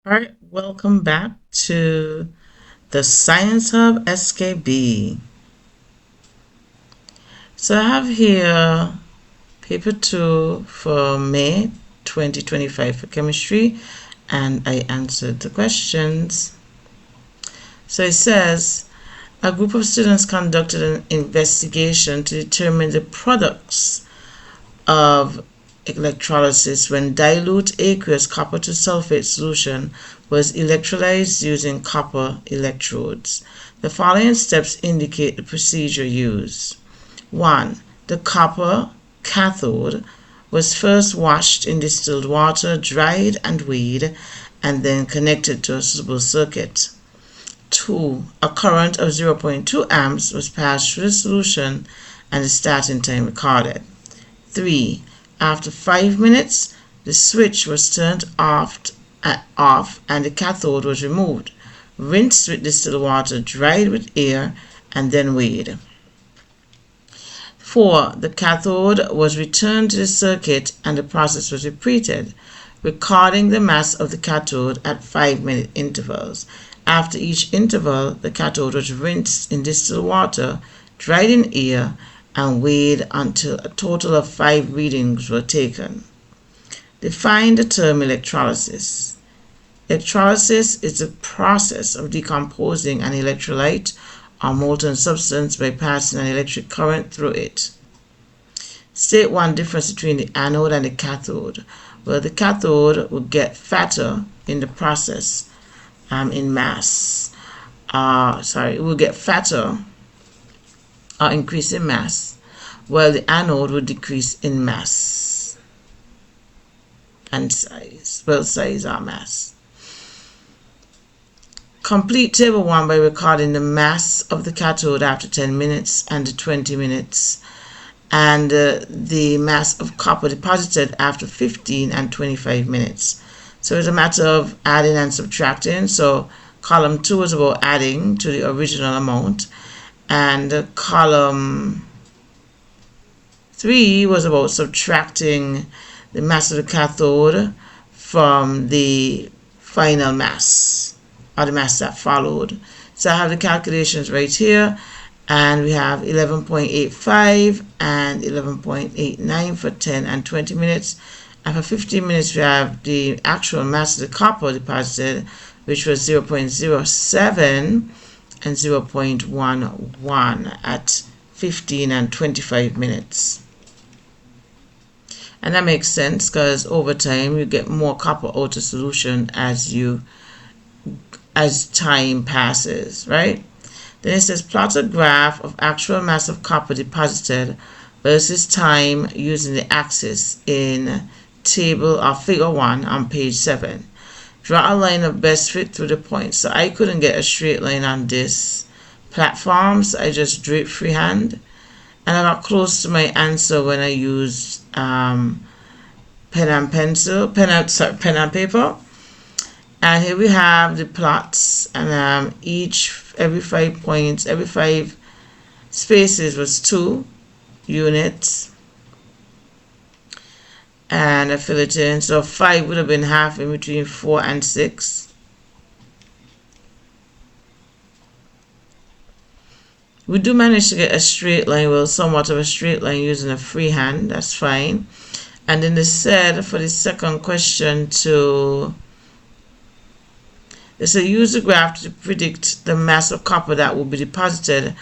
All right, welcome back to the Science Hub SKB. So I have here paper 2 for May 2025 for chemistry, and I answered the questions. So it says, a group of students conducted an investigation to determine the products of electrolysis when dilute aqueous copper to sulfate solution was electrolyzed using copper electrodes. The following steps indicate the procedure used. 1. The copper cathode was first washed in distilled water, dried and weighed, and then connected to a suitable circuit. 2. A current of 0.2 amps was passed through the solution and the starting time recorded. 3. After 5 minutes, the switch was turned off and the cathode was removed, rinsed with distilled water, dried with air, and then weighed. 4. The cathode was returned to the circuit and the process was repeated, recording the mass of the cathode at 5-minute intervals. After each interval, the cathode was rinsed in distilled water, dried in air, and weighed until a total of 5 readings were taken. Define the term electrolysis. Electrolysis is the process of decomposing an electrolyte or molten substance by passing an electric current through it. State one difference between the anode and the cathode. Well, the cathode will get fatter in the process in mass. It will get fatter or increase in mass, while the anode will decrease in mass and size. Well, size or mass. Complete table 1 by recording the mass of the cathode after 10 minutes and 20 minutes, and the mass of copper deposited after 15 and 25 minutes. So it's a matter of adding and subtracting. So column 2 is about adding to the original amount, and column 3 was about subtracting the mass of the cathode from the final mass, or the mass that followed. So I have the calculations right here, and we have 11.85 and 11.89 for 10 and 20 minutes. And for 15 minutes, we have the actual mass of the copper deposited, which was 0.07 and 0.11 at 15 and 25 minutes. And that makes sense because over time you get more copper out of solution as time passes, right? Then it says plot a graph of actual mass of copper deposited versus time using the axis in table or figure 1 on page 7. Draw a line of best fit through the points. So I couldn't get a straight line on this platform, so I just drew it freehand, and I got close to my answer when I used pen and paper. And here we have the plots, and every 5 points, every 5 spaces was 2 units, and I fill it in. So 5 would have been half in between 4 and 6. We do manage to get a straight line, well, somewhat of a straight line using a freehand. That's fine. And then they said for the second question they said use the graph to predict the mass of copper that will be deposited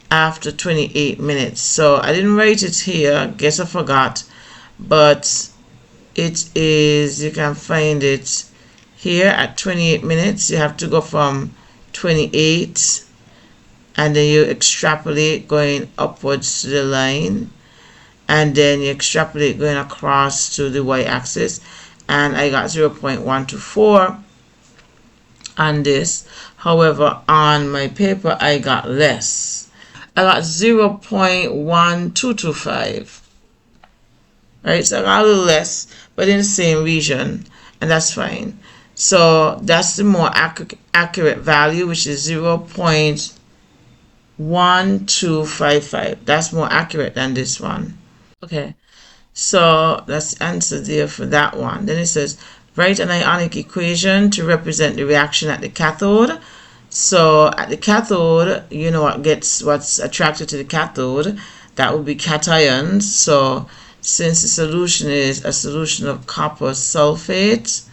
after 28 minutes. So I didn't write it here, guess I forgot, but it is, you can find it here at 28 minutes. You have to go from 28 and then you extrapolate going upwards to the line, and then you extrapolate going across to the y-axis, and I got 0.124 on this. However, on my paper I got less. I got 0.1225. Right, so I got a little less, but in the same region, and that's fine. So that's the more accurate value, which is 0.1255. That's more accurate than this one. Okay, so that's the answer there for that one. Then it says Write an ionic equation to represent the reaction at the cathode. So at the cathode, you know what's attracted to the cathode. That would be cations. So since the solution is a solution of copper sulfate,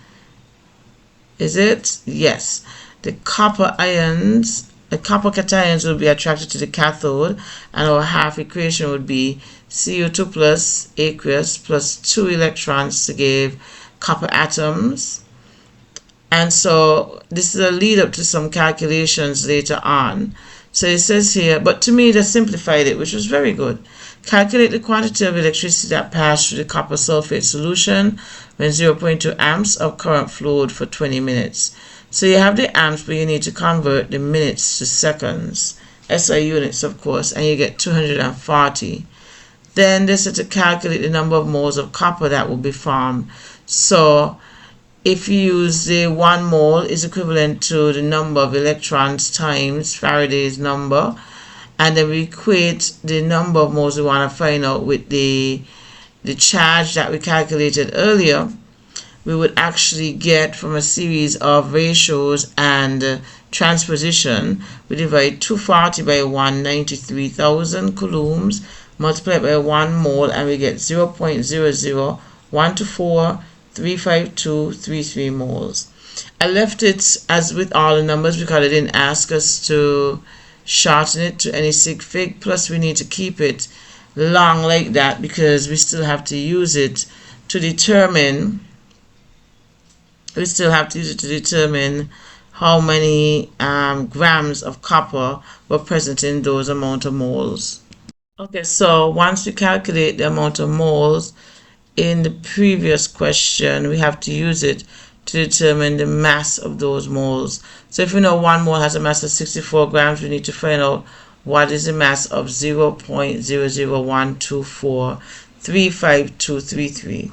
is it? Yes. The copper cations will be attracted to the cathode, and our half equation would be CO2 plus aqueous plus 2 electrons to give copper atoms. And so this is a lead up to some calculations later on. So it says here, but to me they simplified it, which was very good. Calculate the quantity of electricity that passed through the copper sulfate solution when 0.2 amps of current flowed for 20 minutes. So you have the amps, but you need to convert the minutes to seconds, SI units of course, and you get 240. Then they said to calculate the number of moles of copper that will be formed. So if you use the 1 mole is equivalent to the number of electrons times Faraday's number, and then we equate the number of moles we want to find out with the charge that we calculated earlier, we would actually get from a series of ratios and transposition. We divide 240 by 193,000 coulombs, multiply by 1 mole, and we get 0.00124,352,33 moles. I left it as with all the numbers because they didn't ask us to shorten it to any sig fig. Plus we need to keep it long like that because we still have to use it to determine how many grams of copper were present in those amount of moles. Okay, so once we calculate the amount of moles in the previous question, we have to use it to determine the mass of those moles. So if we know 1 mole has a mass of 64 grams, we need to find out what is the mass of 0.00124,352,33.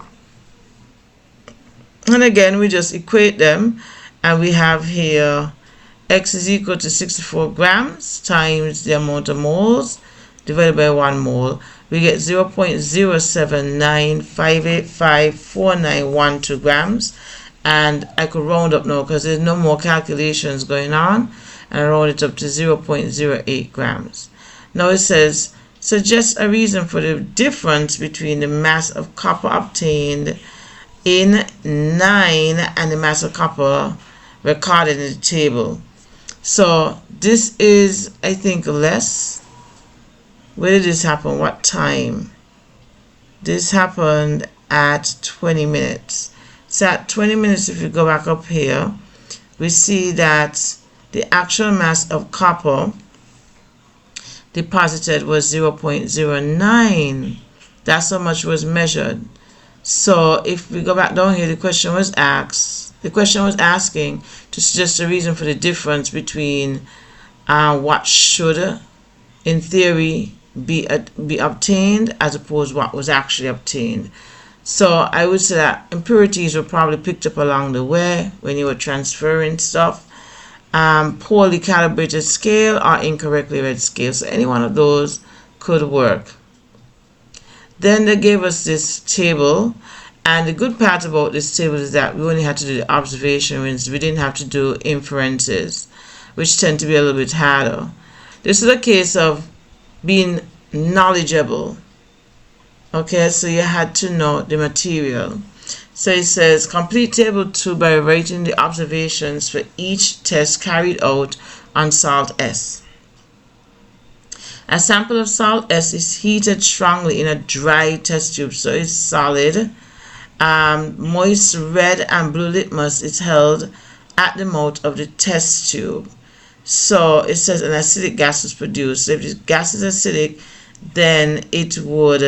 And again, we just equate them, and we have here x is equal to 64 grams times the amount of moles divided by 1 mole. We get 0.079585491 grams. And I could round up now because there's no more calculations going on, and I round it up to 0.08 grams. Now it says, suggest a reason for the difference between the mass of copper obtained in 9 and the mass of copper recorded in the table. So this is, I think, less. Where did this happen? What time? This happened at 20 minutes. So at 20 minutes, if you go back up here, we see that the actual mass of copper deposited was 0.09. That's how much was measured. So if we go back down here, the question was asking to suggest a reason for the difference between what should, in theory, be obtained as opposed to what was actually obtained. So I would say that impurities were probably picked up along the way when you were transferring stuff. Poorly calibrated scale or incorrectly read scale. So any one of those could work. Then they gave us this table, and the good part about this table is that we only had to do the observations. We didn't have to do inferences, which tend to be a little bit harder. This is a case of being knowledgeable. Okay, so you had to know the material. So it says complete table 2 by writing the observations for each test carried out on salt S. A sample of salt S is heated strongly in a dry test tube, so it's solid. Moist red and blue litmus is held at the mouth of the test tube. So it says an acidic gas was produced. So if the gas is acidic, then it would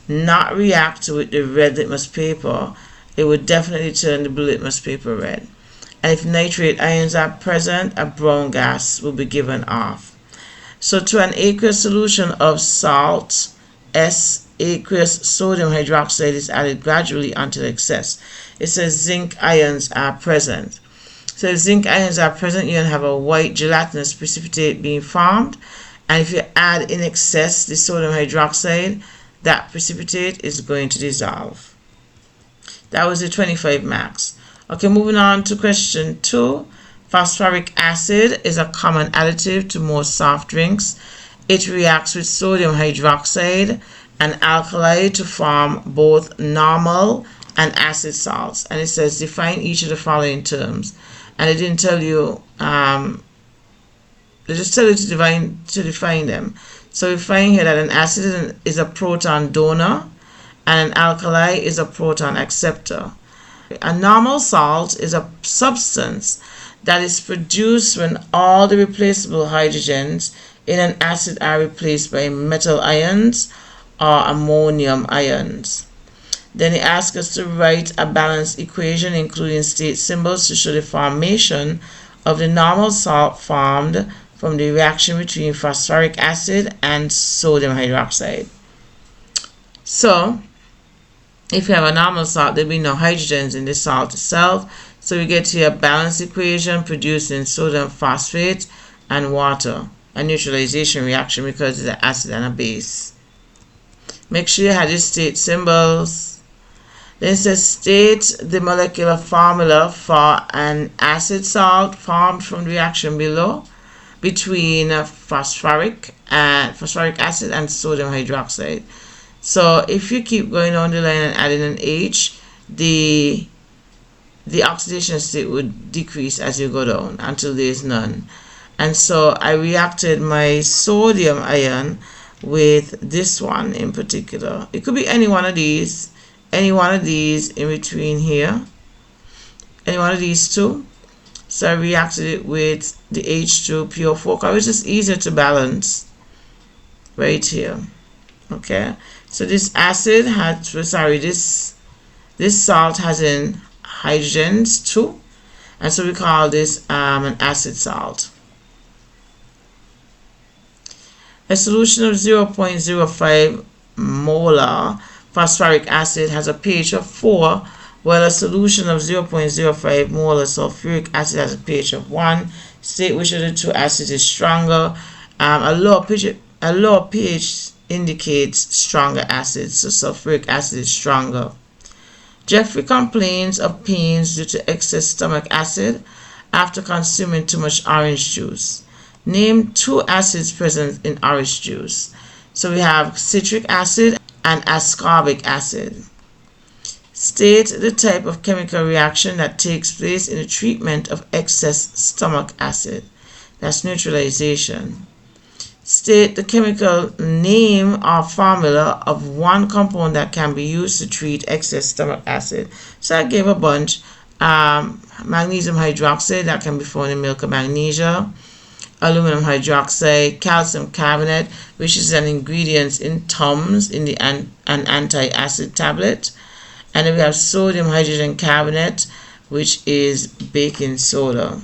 not react with the red litmus paper. It would definitely turn the blue litmus paper red. And if nitrate ions are present, a brown gas will be given off. So to an aqueous solution of salt S, aqueous sodium hydroxide is added gradually until excess. It says zinc ions are present. So if zinc ions are present, you're going to have a white gelatinous precipitate being formed. And if you add in excess the sodium hydroxide, that precipitate is going to dissolve. That was the 25 max. Okay, moving on to question 2. Phosphoric acid is a common additive to most soft drinks. It reacts with sodium hydroxide and alkali to form both normal and acid salts. And it says define each of the following terms. And it didn't tell you, they just tell you to define them. So we find here that an acid is a proton donor and an alkali is a proton acceptor. A normal salt is a substance that is produced when all the replaceable hydrogens in an acid are replaced by metal ions or ammonium ions. Then he asks us to write a balanced equation including state symbols to show the formation of the normal salt formed from the reaction between phosphoric acid and sodium hydroxide. So if you have a normal salt, there will be no hydrogens in the salt itself. So we get here a balanced equation producing sodium phosphate and water. A neutralization reaction because it's an acid and a base. Make sure you have your state symbols. Then it says state the molecular formula for an acid salt formed from the reaction below between phosphoric acid and sodium hydroxide. So if you keep going down the line and adding an H, the oxidation state would decrease as you go down until there is none. And so I reacted my sodium ion with this one in particular. It could be any one of these in between here, any one of these two. So I reacted it with the H2PO4, which is easier to balance right here. Okay, so this acid has, this salt has in hydrogens too, and so we call this an acid salt. A solution of 0.05 molar phosphoric acid has a pH of 4, while a solution of 0.05 molar sulfuric acid has a pH of 1. State which of the two acids is stronger. A lower pH indicates stronger acids, so sulfuric acid is stronger. Jeffrey complains of pains due to excess stomach acid after consuming too much orange juice. Name 2 acids present in orange juice. So we have citric acid and ascorbic acid. State the type of chemical reaction that takes place in the treatment of excess stomach acid. That's neutralization. State the chemical name or formula of one compound that can be used to treat excess stomach acid. So I gave a bunch. Magnesium hydroxide, that can be found in milk of magnesia. Aluminum hydroxide, calcium carbonate, which is an ingredient in Tums, in an anti-acid tablet. And then we have sodium hydrogen carbonate, which is baking soda.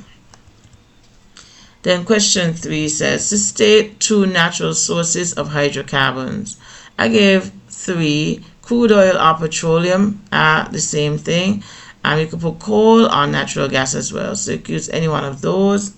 Then question 3 says to state 2 natural sources of hydrocarbons. I gave 3. Crude oil or petroleum are the same thing. And you could put coal or natural gas as well. So you could use any one of those.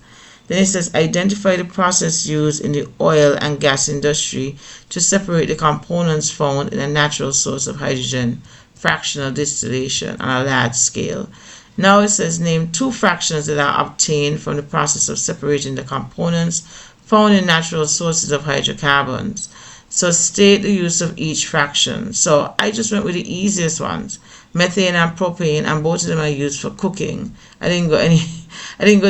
Then it says identify the process used in the oil and gas industry to separate the components found in a natural source of hydrogen, fractional distillation on a large scale. Now it says name 2 fractions that are obtained from the process of separating the components found in natural sources of hydrocarbons. So state the use of each fraction. So I just went with the easiest ones, methane and propane, and both of them are used for cooking. I didn't go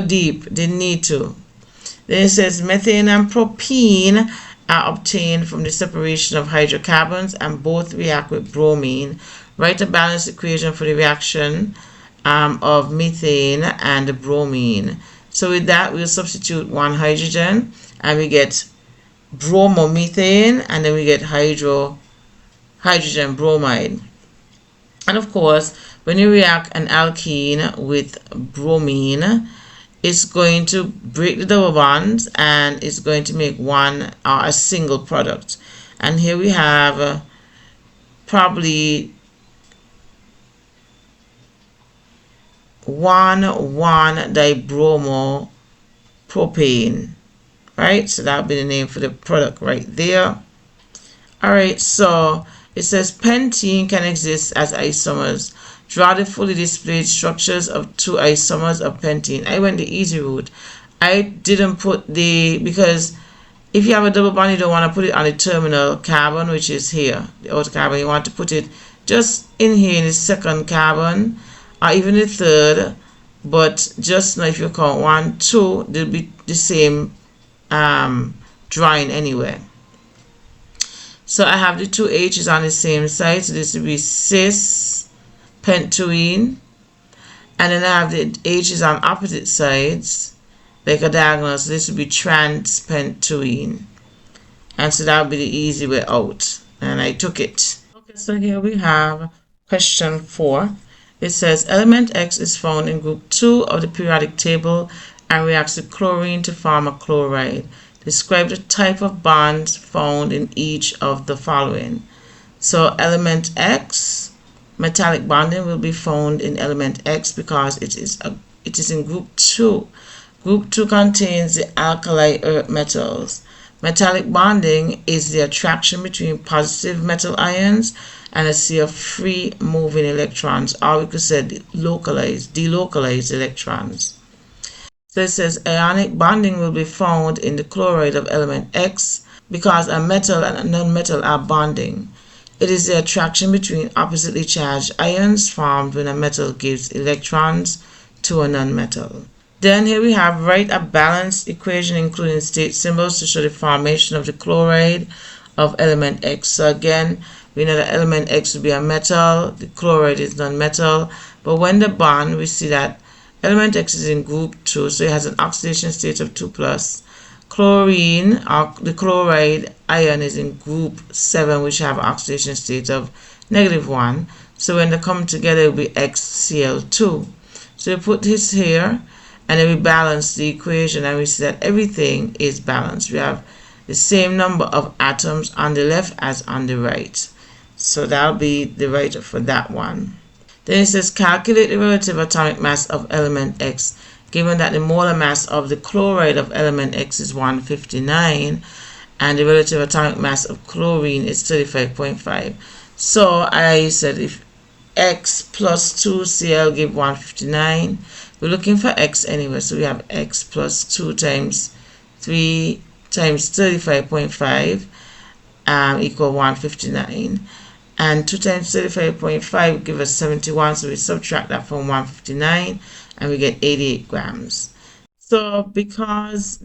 deep, didn't need to. Then it says methane and propene are obtained from the separation of hydrocarbons and both react with bromine. Write a balanced equation for the reaction of methane and bromine. So with that, we'll substitute 1 hydrogen and we get bromomethane, and then we get hydrogen bromide. And of course, when you react an alkene with bromine, it's going to break the double bonds and it's going to make one or a single product. And here we have probably 1,1-dibromopropane, right? So that would be the name for the product right there. All right, so it says pentene can exist as isomers Draw the fully displayed structures of 2 isomers of pentene. I went the easy route. I didn't put because if you have a double bond, you don't want to put it on the terminal carbon, which is here, the outer carbon. You want to put it just in here in the second carbon, or even the third. But just now, if you count 1, 2, they'll be the same drawing anyway. So I have the 2 H's on the same side. So this will be cis pentoene, and then I have the H's on opposite sides, like a diagonal. So this will be trans pentoene, and so that would be the easy way out, and I took it. Okay, so here we have question 4. It says element X is found in group 2 of the periodic table and reacts with chlorine to form a chloride. Describe the type of bonds found in each of the following. So element X, metallic bonding will be found in element X because it is in group 2. Group 2 contains the alkali earth metals. Metallic bonding is the attraction between positive metal ions and a sea of free moving electrons, or we could say delocalized electrons. So it says ionic bonding will be found in the chloride of element X because a metal and a non-metal are bonding. It is the attraction between oppositely charged ions formed when a metal gives electrons to a non-metal. Then here we have write a balanced equation including state symbols to show the formation of the chloride of element X. So again, we know that element X will be a metal, the chloride is non-metal, but when the bond, we see that element X is in group 2, so it has an oxidation state of 2+. Chlorine, or the chloride ion, is in group 7, which have oxidation state of -1. So when they come together, it will be XCl2. So we put this here, and then we balance the equation, and we see that everything is balanced. We have the same number of atoms on the left as on the right. So that'll be the right for that one. Then it says calculate the relative atomic mass of element X, given that the molar mass of the chloride of element X is 159 and the relative atomic mass of chlorine is 35.5. So I said if X plus 2Cl give 159, we're looking for X anyway, so we have X plus 2 times 3 times 35.5 equal 159, and 2 times 35.5 give us 71, so we subtract that from 159 and we get 88 grams. So because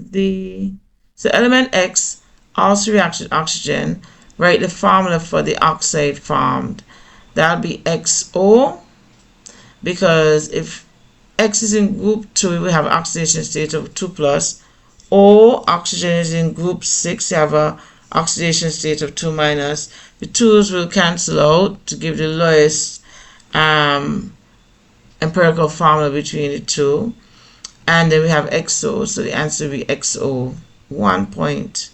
so element X also reacts with oxygen, write the formula for the oxide formed. That'll be XO, because if X is in group 2, we have oxidation state of 2+. O, oxygen is in group 6, you have a oxidation state of 2-. The 2's will cancel out to give the lowest empirical formula between the two. And then we have XO, so the answer will be XO, 1 point.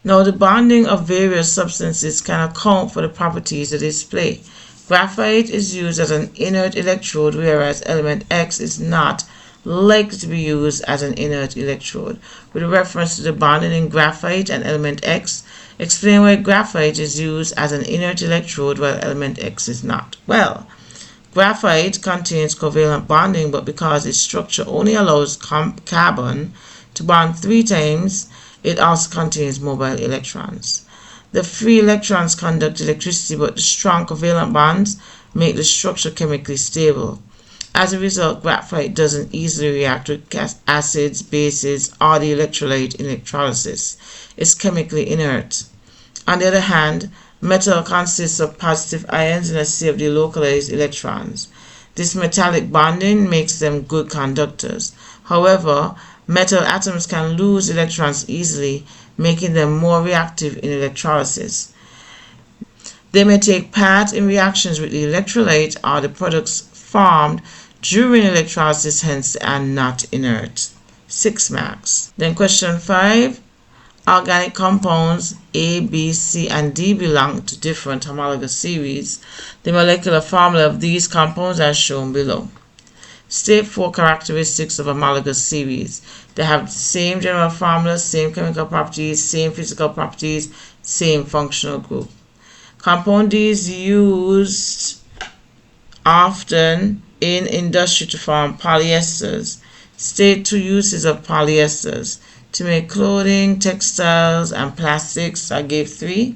Now the bonding of various substances can account for the properties of display. Graphite is used as an inert electrode, whereas element X is not likely to be used as an inert electrode. With reference to the bonding in graphite and element X, explain why graphite is used as an inert electrode while element X is not. Well, graphite contains covalent bonding, but because its structure only allows carbon to bond 3 times, it also contains mobile electrons. The free electrons conduct electricity, but the strong covalent bonds make the structure chemically stable. As a result, graphite doesn't easily react with acids, bases, or the electrolyte in electrolysis. It's chemically inert. On the other hand, metal consists of positive ions and a sea of delocalized electrons. This metallic bonding makes them good conductors. However, metal atoms can lose electrons easily, making them more reactive in electrolysis. They may take part in reactions with the electrolyte or the products formed during electrolysis, hence they are not inert. 6 marks. Then question 5. Organic compounds A, B, C, and D belong to different homologous series. The molecular formula of these compounds are shown below. State 4 characteristics of homologous series. They have the same general formula, same chemical properties, same physical properties, same functional group. Compound D is used often in industry to form polyesters. State 2 uses of polyesters: to make clothing, textiles, and plastics. I gave 3.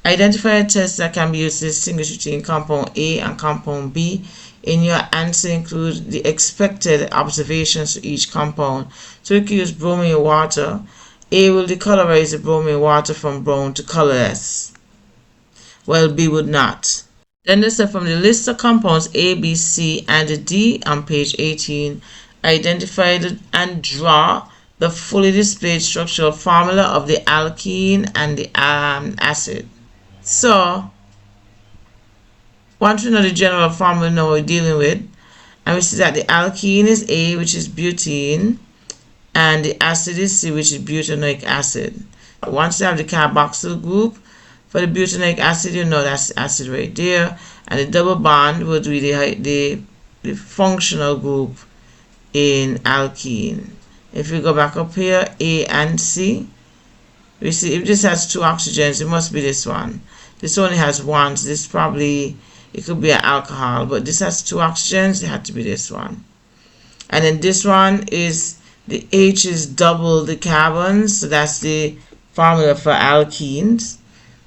Identify a test that can be used to distinguish between compound A and compound B. In your answer, include the expected observations for each compound. So we can use bromine water. A will decolorize the bromine water from brown to colorless, while B would not. Then they said from the list of compounds A, B, C, and D on page 18, identify and draw the fully displayed structural formula of the alkene and the acid. So, once we know the general formula now we're dealing with, and we see that the alkene is A, which is butene, and the acid is C, which is butanoic acid. Once you have the carboxyl group, for the butanoic acid, you know that's the acid right there, and the double bond would be the functional group in alkene. If we go back up here, A and C, we see if this has 2 oxygens, it must be this one. This only has 1, so this probably, it could be an alcohol, but this has 2 oxygens, it had to be this one. And then this one is, the H is double the carbons, so that's the formula for alkenes.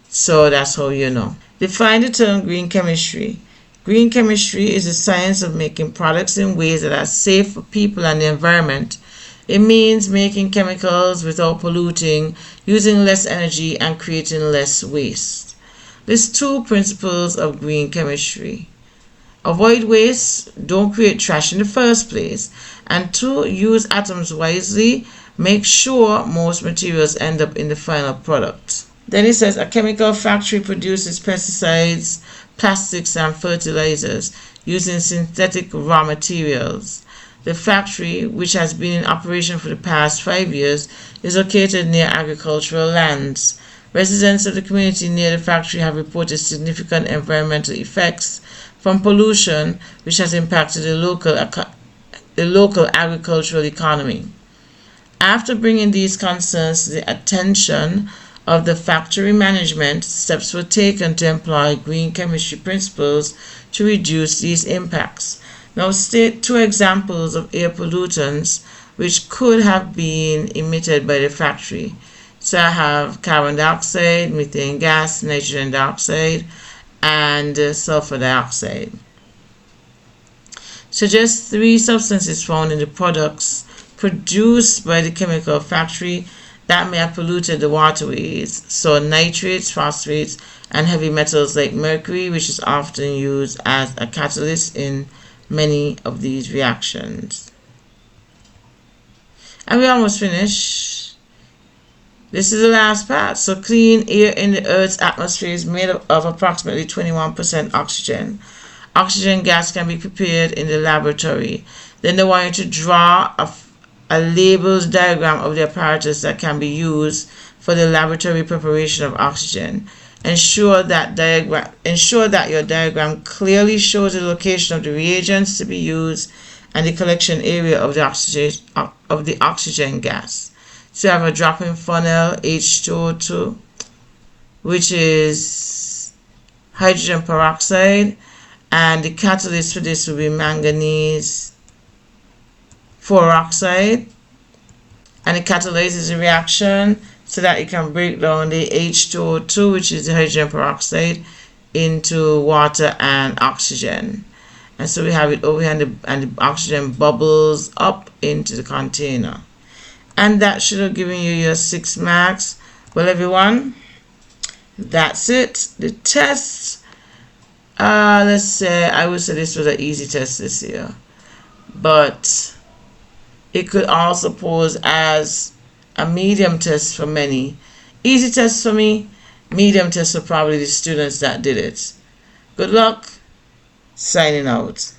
So that's how you know. Define the term green chemistry. Green chemistry is the science of making products in ways that are safe for people and the environment. It means making chemicals without polluting, using less energy, and creating less waste. List 2 principles of green chemistry. Avoid waste, don't create trash in the first place. And 2, use atoms wisely, make sure most materials end up in the final product. Then it says a chemical factory produces pesticides, plastics, and fertilizers using synthetic raw materials. The factory, which has been in operation for the past 5 years, is located near agricultural lands. Residents of the community near the factory have reported significant environmental effects from pollution, which has impacted the local agricultural economy. After bringing these concerns to the attention of the factory management, steps were taken to employ green chemistry principles to reduce these impacts. Now state 2 examples of air pollutants which could have been emitted by the factory. So I have carbon dioxide, methane gas, nitrogen dioxide, and sulfur dioxide. Suggest 3 substances found in the products produced by the chemical factory that may have polluted the waterways. So nitrates, phosphates, and heavy metals like mercury, which is often used as a catalyst in many of these reactions. And we almost finished. This is the last part. So clean air in the Earth's atmosphere is made of approximately 21% oxygen. Oxygen gas can be prepared in the laboratory. Then they want you to draw a labeled diagram of the apparatus that can be used for the laboratory preparation of oxygen. Ensure that your diagram clearly shows the location of the reagents to be used and the collection area of the oxygen gas. So you have a drop-in funnel, H2O2, which is hydrogen peroxide, and the catalyst for this will be manganese 4 oxide, and it catalyzes the reaction so that it can break down the H2O2, which is the hydrogen peroxide, into water and oxygen. And so we have it over here, and the oxygen bubbles up into the container. And that should have given you your 6 marks. Well, everyone, that's it. The test, let's say, I would say this was an easy test this year, but it could also pose as a medium test for many. Easy test for me, medium test for probably the students that did it. Good luck. Signing out.